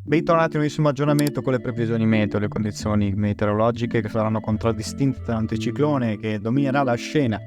Bentornati a un nuovissimo aggiornamento con le previsioni meteo, le condizioni meteorologiche che saranno contraddistinte da un anticiclone che dominerà la scena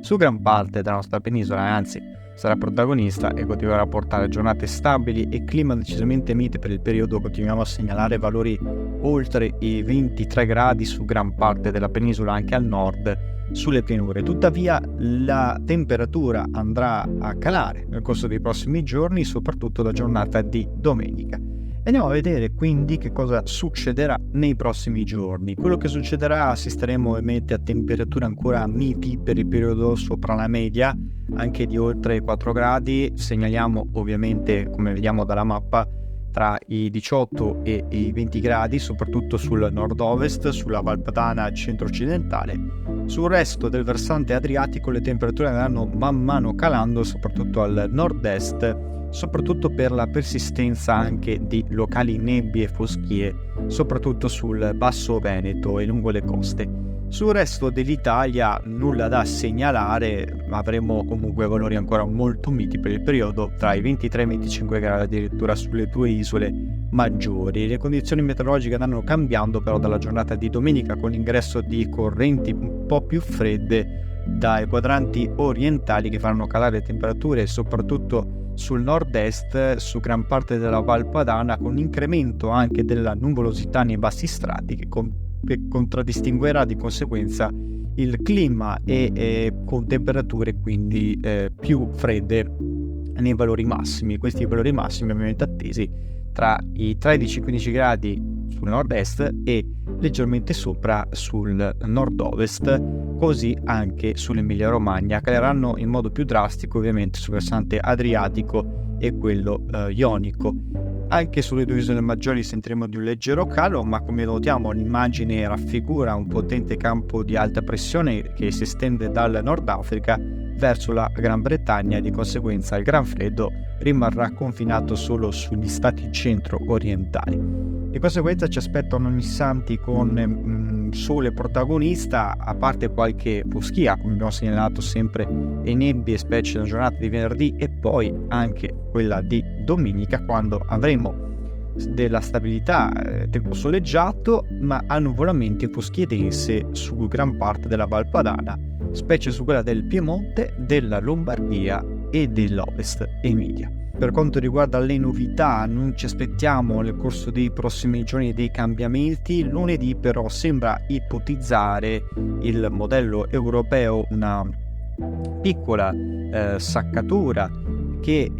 su gran parte della nostra penisola, anzi sarà protagonista e continuerà a portare giornate stabili e clima decisamente mite per il periodo. Continuiamo a segnalare valori oltre i 23 gradi su gran parte della penisola, anche al nord sulle pianure. Tuttavia la temperatura andrà a calare nel corso dei prossimi giorni, soprattutto la giornata di domenica. Andiamo a vedere quindi che cosa succederà nei prossimi giorni. Quello che succederà: assisteremo ovviamente a temperature ancora miti per il periodo sopra la media, anche di oltre 4 gradi. Segnaliamo ovviamente, come vediamo dalla mappa, tra i 18 e i 20 gradi, soprattutto sul nord-ovest, sulla Val Padana centro-occidentale. Sul resto del versante adriatico le temperature andranno man mano calando, soprattutto al nord-est, soprattutto per la persistenza anche di locali nebbie e foschie, soprattutto sul basso Veneto e lungo le coste. Sul resto dell'Italia nulla da segnalare, ma avremo comunque valori ancora molto miti per il periodo, tra i 23 e i 25 gradi addirittura sulle due isole maggiori. Le condizioni meteorologiche andranno cambiando però dalla giornata di domenica, con l'ingresso di correnti un po' più fredde dai quadranti orientali che faranno calare le temperature soprattutto sul nord-est, su gran parte della Val Padana, con incremento anche della nuvolosità nei bassi strati che contraddistinguerà di conseguenza il clima e con temperature quindi più fredde nei valori massimi. Questi valori massimi ovviamente attesi tra i 13-15 gradi sul nord-est e leggermente sopra sul nord-ovest, così anche sull'Emilia Romagna. Caleranno in modo più drastico ovviamente sul versante adriatico e quello ionico. Anche sulle due isole maggiori sentiremo di un leggero calo, ma come notiamo l'immagine raffigura un potente campo di alta pressione che si estende dal Nord Africa verso la Gran Bretagna, e di conseguenza il gran freddo rimarrà confinato solo sugli stati centro-orientali. Di conseguenza ci aspettano issanti con sole protagonista, a parte qualche foschia, come abbiamo segnalato sempre, e nebbie, specie nella giornata di venerdì e poi anche quella di domenica, quando avremo della stabilità, tempo soleggiato, ma annuvolamenti e foschie dense su gran parte della Val Padana, specie su quella del Piemonte, della Lombardia e dell'Ovest Emilia. Per quanto riguarda le novità, non ci aspettiamo nel corso dei prossimi giorni dei cambiamenti. Lunedì però sembra ipotizzare il modello europeo una piccola saccatura che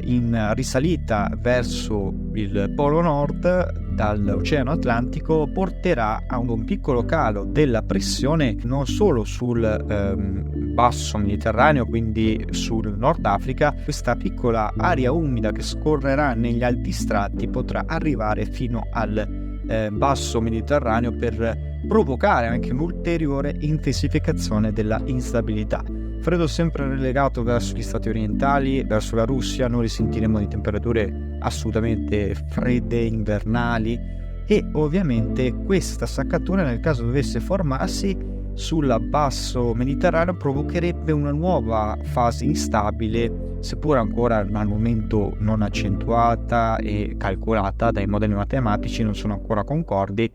in risalita verso il Polo Nord dall'Oceano Atlantico porterà a un piccolo calo della pressione non solo sul basso Mediterraneo, quindi sul Nord Africa. Questa piccola area umida che scorrerà negli alti strati potrà arrivare fino al basso Mediterraneo per provocare anche un'ulteriore intensificazione della instabilità. Freddo sempre relegato verso gli stati orientali, verso la Russia. Noi risentiremo di temperature assolutamente fredde, invernali, e ovviamente questa saccatura, nel caso dovesse formarsi sul basso Mediterraneo, provocherebbe una nuova fase instabile, seppur ancora al momento non accentuata e calcolata dai modelli matematici, non sono ancora concordi.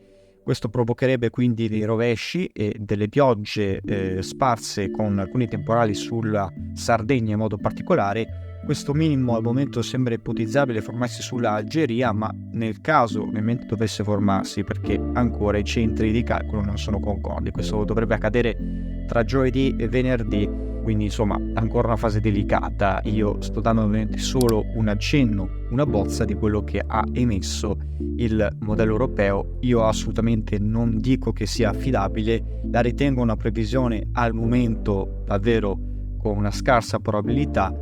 Questo provocherebbe quindi dei rovesci e delle piogge sparse, con alcuni temporali sulla Sardegna in modo particolare. Questo minimo al momento sembra ipotizzabile formarsi sulla Algeria, ma nel caso ovviamente dovesse formarsi, perché ancora i centri di calcolo non sono concordi, questo dovrebbe accadere tra giovedì e venerdì, quindi insomma ancora una fase delicata. Io sto dando ovviamente solo un accenno, una bozza di quello che ha emesso il modello europeo. Io assolutamente non dico che sia affidabile, la ritengo una previsione al momento davvero con una scarsa probabilità,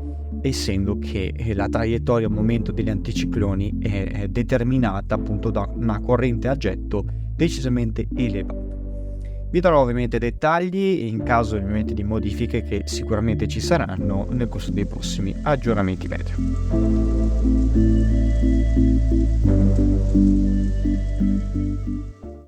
essendo che la traiettoria al momento degli anticicloni è determinata appunto da una corrente a getto decisamente elevata. Vi darò ovviamente dettagli in caso ovviamente di modifiche, che sicuramente ci saranno nel corso dei prossimi aggiornamenti meteo.